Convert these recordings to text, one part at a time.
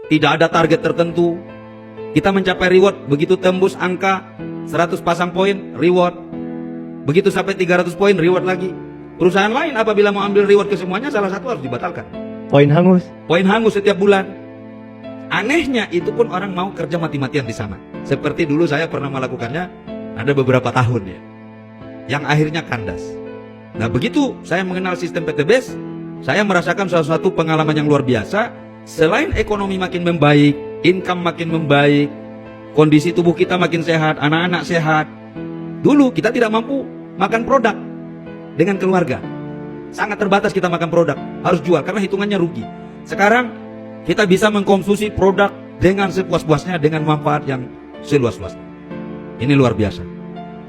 Tidak ada target tertentu. Kita mencapai reward, begitu tembus angka 100 pasang poin, reward. Begitu sampai 300 poin, reward lagi. Perusahaan lain apabila mau ambil reward ke semuanya, salah satu harus dibatalkan. Poin hangus. Poin hangus setiap bulan. Anehnya itu pun orang mau kerja mati-matian di sana. Seperti dulu saya pernah melakukannya ada beberapa tahun ya, yang akhirnya kandas. Nah begitu saya mengenal sistem PTBS, saya merasakan suatu pengalaman yang luar biasa. Selain ekonomi makin membaik, income makin membaik, kondisi tubuh kita makin sehat, anak-anak sehat. Dulu kita tidak mampu makan produk dengan keluarga. Sangat terbatas kita makan produk, harus jual karena hitungannya rugi. Sekarang kita bisa mengkonsumsi produk dengan sepuas-puasnya, dengan manfaat yang seluas-luasnya. Ini luar biasa.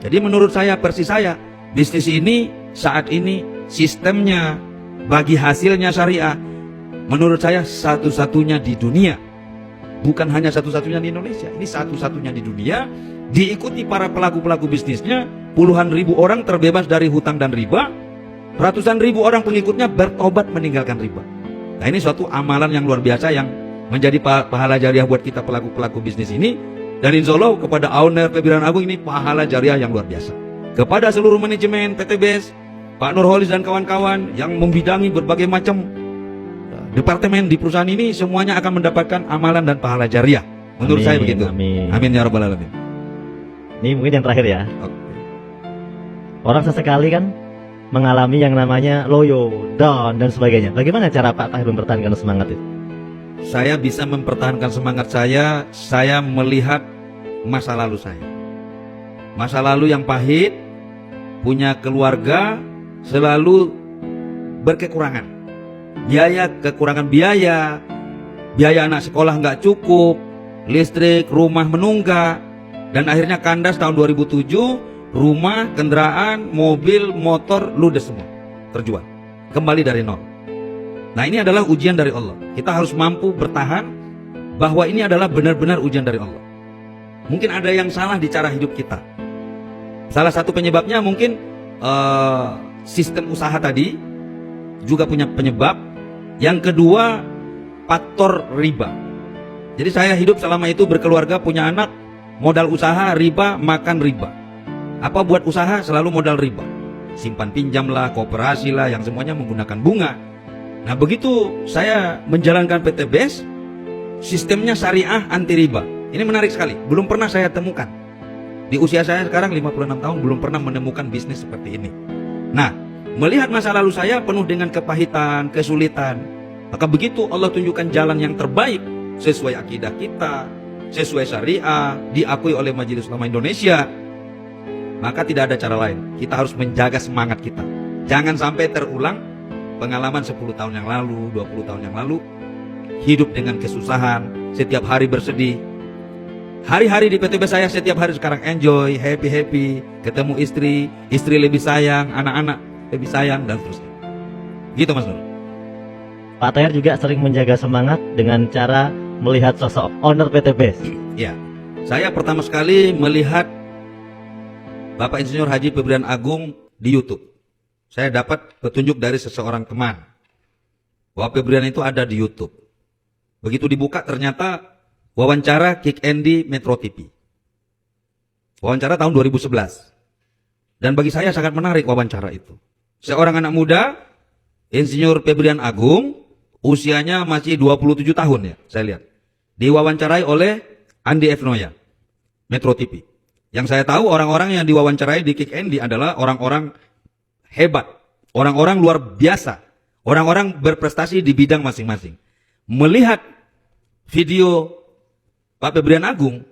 Jadi menurut saya, persis saya, bisnis ini saat ini sistemnya bagi hasilnya syariah, menurut saya satu-satunya di dunia. Bukan hanya satu-satunya di Indonesia, ini satu-satunya di dunia. Diikuti para pelaku-pelaku bisnisnya, puluhan ribu orang terbebas dari hutang dan riba, ratusan ribu orang pengikutnya bertobat meninggalkan riba. Nah ini suatu amalan yang luar biasa yang menjadi pahala jariah buat kita pelaku-pelaku bisnis ini. Dan insya Allah kepada owner Febrian Agung ini pahala jariah yang luar biasa. Kepada seluruh manajemen PTBS, Pak Nurholis dan kawan-kawan yang membidangi berbagai macam departemen di perusahaan ini, semuanya akan mendapatkan amalan dan pahala jariah. Menurut saya begitu. Amin. Amin ya rabbal alamin. Ini mungkin yang terakhir ya. Oke. Orang sesekali kan mengalami yang namanya loyo, down dan sebagainya. Bagaimana cara Pak Tahir mempertahankan semangat itu? Saya bisa mempertahankan semangat saya melihat masa lalu saya. Masa lalu yang pahit, punya keluarga, selalu berkekurangan. Kekurangan biaya anak sekolah nggak cukup, listrik, rumah menunggak, dan akhirnya kandas tahun 2007, rumah, kendaraan, mobil, motor, ludes semua, terjual, kembali dari nol. Nah ini adalah ujian dari Allah. Kita harus mampu bertahan bahwa ini adalah benar-benar ujian dari Allah. Mungkin ada yang salah di cara hidup kita. Salah satu penyebabnya mungkin sistem usaha tadi juga punya penyebab. Yang kedua, faktor riba. Jadi saya hidup selama itu berkeluarga, punya anak, modal usaha, riba, makan riba. Apa buat usaha selalu modal riba. Simpan pinjam lah, kooperasi lah, yang semuanya menggunakan bunga. Nah begitu saya menjalankan PTBS, sistemnya syariah anti riba. Ini menarik sekali, belum pernah saya temukan. Di usia saya sekarang 56 tahun, belum pernah menemukan bisnis seperti ini. Nah, melihat masa lalu saya penuh dengan kepahitan, kesulitan, maka begitu Allah tunjukkan jalan yang terbaik sesuai akidah kita, sesuai syariah, diakui oleh Majelis Ulama Indonesia, maka tidak ada cara lain. Kita harus menjaga semangat kita. Jangan sampai terulang pengalaman 10 tahun yang lalu, 20 tahun yang lalu, hidup dengan kesusahan, setiap hari bersedih. Hari-hari di PTB saya setiap hari sekarang enjoy, happy, ketemu istri lebih sayang, anak-anak lebih sayang, dan seterusnya. Gitu Mas Nur. Pak Tahir juga sering menjaga semangat dengan cara melihat sosok owner PTBS. Ya, saya pertama sekali melihat Bapak Insinyur Haji Febrian Agung di YouTube. Saya dapat petunjuk dari seseorang teman bahwa Febrian itu ada di YouTube. Begitu dibuka ternyata wawancara Kick Andy Metro TV. Wawancara tahun 2011. Dan bagi saya sangat menarik wawancara itu. Seorang anak muda, Insinyur Febrian Agung, usianya masih 27 tahun ya, saya lihat. Diwawancarai oleh Andi F. Noya, Metro TV. Yang saya tahu orang-orang yang diwawancarai di Kick Andy adalah orang-orang hebat, orang-orang luar biasa, orang-orang berprestasi di bidang masing-masing. Melihat video Pak Febrian Agung,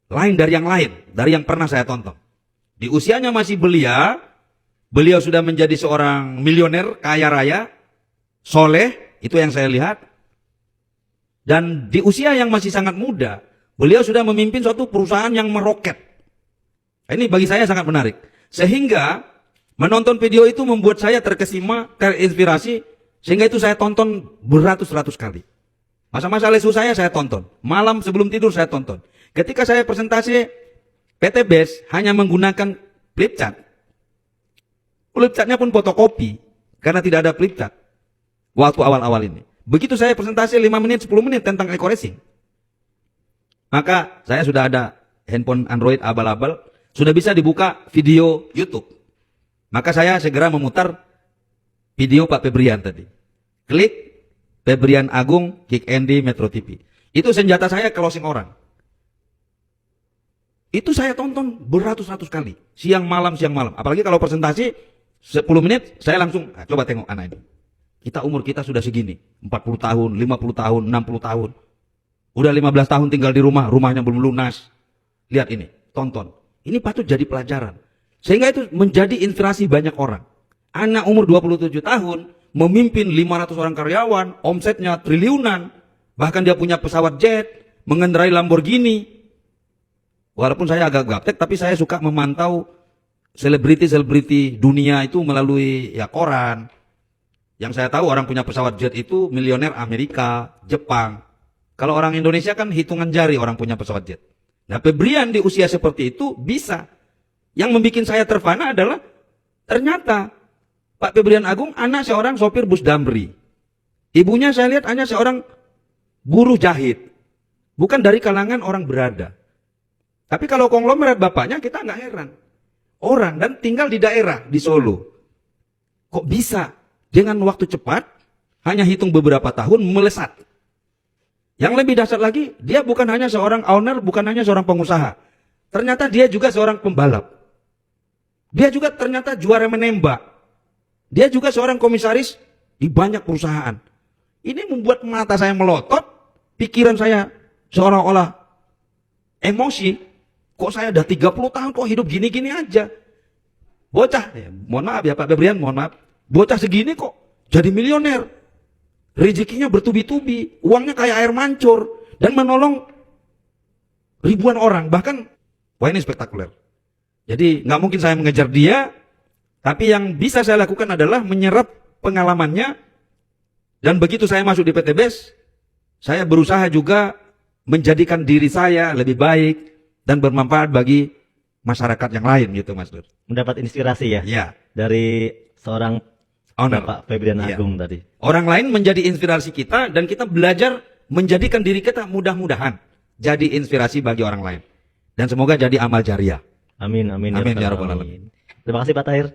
lain dari yang lain, dari yang pernah saya tonton. Di usianya masih belia, beliau sudah menjadi seorang milioner, kaya raya, soleh, itu yang saya lihat. Dan di usia yang masih sangat muda, beliau sudah memimpin suatu perusahaan yang meroket. Ini bagi saya sangat menarik. Sehingga menonton video itu membuat saya terkesima, terinspirasi, sehingga itu saya tonton beratus-ratus kali. Masa-masa lesu saya tonton. Malam sebelum tidur saya tonton. Ketika saya presentasi PTBS hanya menggunakan flipchart. Flipchartnya pun fotokopi, karena tidak ada flipchart waktu awal-awal ini. Begitu saya presentasi 5 menit, 10 menit tentang eco racing, maka saya sudah ada handphone Android abal-abal, sudah bisa dibuka video YouTube. Maka saya segera memutar video Pak Febrian tadi. Klik Febrian Agung, Kick Andy, Metro TV. Itu senjata saya closing orang. Itu saya tonton beratus-ratus kali. Siang malam. Apalagi kalau presentasi 10 menit, saya langsung, coba tengok anak ini. Umur kita sudah segini. 40 tahun, 50 tahun, 60 tahun. Udah 15 tahun tinggal di rumah, rumahnya belum lunas. Lihat ini, tonton. Ini patut jadi pelajaran. Sehingga itu menjadi inspirasi banyak orang. Anak umur 27 tahun, memimpin 500 orang karyawan, omsetnya triliunan. Bahkan dia punya pesawat jet, mengendarai Lamborghini. Walaupun saya agak gaptek, tapi saya suka memantau selebriti-selebriti dunia itu melalui ya koran. Yang saya tahu orang punya pesawat jet itu milioner Amerika, Jepang. Kalau orang Indonesia kan hitungan jari orang punya pesawat jet. Nah, Febrian di usia seperti itu bisa. Yang membuat saya terfana adalah ternyata Pak Febrian Agung anak seorang sopir bus damri. Ibunya saya lihat hanya seorang buruh jahit. Bukan dari kalangan orang berada. Tapi kalau konglomerat bapaknya kita nggak heran. Orang dan tinggal di daerah, di Solo. Kok bisa dengan waktu cepat, hanya hitung beberapa tahun melesat. Yang lebih dahsyat lagi, dia bukan hanya seorang owner, bukan hanya seorang pengusaha. Ternyata dia juga seorang pembalap. Dia juga ternyata juara menembak. Dia juga seorang komisaris di banyak perusahaan. Ini membuat mata saya melotot, pikiran saya seolah-olah emosi. Kok saya udah 30 tahun kok hidup gini-gini aja. Bocah, mohon maaf ya Pak Febrian, mohon maaf. Bocah segini kok jadi milioner. Rezekinya bertubi-tubi, uangnya kayak air mancur. Dan menolong ribuan orang. Bahkan, wah ini spektakuler. Jadi nggak mungkin saya mengejar dia. Tapi yang bisa saya lakukan adalah menyerap pengalamannya. Dan begitu saya masuk di PTBES, saya berusaha juga menjadikan diri saya lebih baik dan bermanfaat bagi masyarakat yang lain gitu Mas Dur. Mendapat inspirasi ya? Iya. Dari seorang Owner. Bapak Febrian Agung tadi. Orang lain menjadi inspirasi kita dan kita belajar menjadikan diri kita mudah-mudahan jadi inspirasi bagi orang lain. Dan semoga jadi amal jariah. Amin, amin. Amin, Ya ya Rabbal Rabbal alamin. Terima kasih Pak Tahir.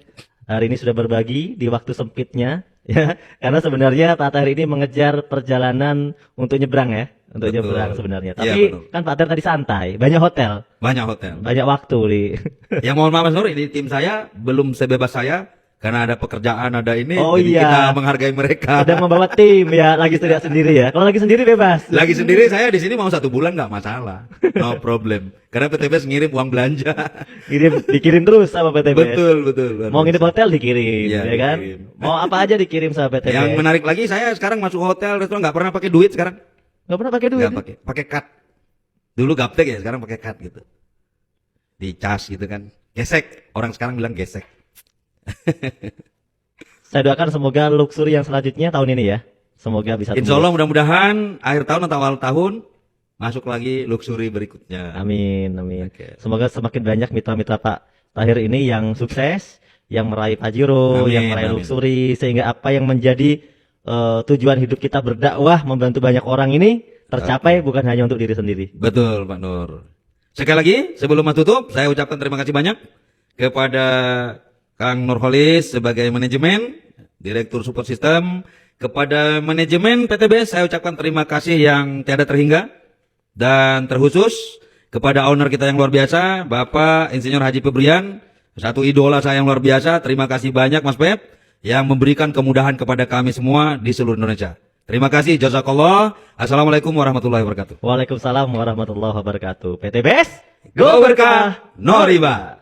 Hari ini sudah berbagi di waktu sempitnya. Ya, karena sebenarnya Pak Tahir ini mengejar perjalanan untuk nyebrang ya. Untuk Betul. nyebrang sebenarnya. Iya, Tapi betul. kan Pak Tahir tadi santai. Banyak hotel. Banyak hotel. Banyak waktu di. Ya mohon maaf Mas Nur, ini tim saya belum sebebas saya karena ada pekerjaan, ada ini. Oh jadi iya. kita menghargai mereka. Sedang membawa tim ya. Lagi tidak sendiri ya. Kalau lagi sendiri bebas. Lagi sendiri saya di sini mau 1 bulan nggak masalah, no problem. Karena PTBES ngirim uang belanja. Dikirim terus sama PTBS. Betul. Mau nginep hotel dikirim, Iya, ya kan? dikirim. Mau apa aja dikirim sama PTBS. Yang menarik lagi saya sekarang masuk hotel, restoran nggak pernah pakai duit sekarang. Nggak pernah pakai duit. Nggak pakai card. Dulu gaptek ya, sekarang pakai card gitu. Dicas gitu kan. Gesek, orang sekarang bilang gesek. Saya doakan semoga luxury yang selanjutnya tahun ini ya. Semoga bisa Insya Allah mudah-mudahan akhir tahun atau awal tahun masuk lagi luxury berikutnya. Amin, amin. Oke. Semoga semakin banyak mitra-mitra Pak Tahir ini yang sukses, yang meraih Pajero, Amin, yang meraih amin. luxury, sehingga apa yang menjadi tujuan hidup kita berdakwah, membantu banyak orang ini tercapai bukan hanya untuk diri sendiri. Betul Pak Nur. Sekali lagi sebelum tutup saya ucapkan terima kasih banyak kepada Kang Nurholis sebagai manajemen, Direktur Support System, kepada manajemen PTBES saya ucapkan terima kasih yang tiada terhingga dan terkhusus kepada owner kita yang luar biasa, Bapak Insinyur Haji Febrian, satu idola saya yang luar biasa. Terima kasih banyak Mas Pep yang memberikan kemudahan kepada kami semua di seluruh Indonesia. Terima kasih, jazakallah. Assalamualaikum warahmatullahi wabarakatuh. Waalaikumsalam warahmatullahi wabarakatuh. PTBS, Go berkah, no riba.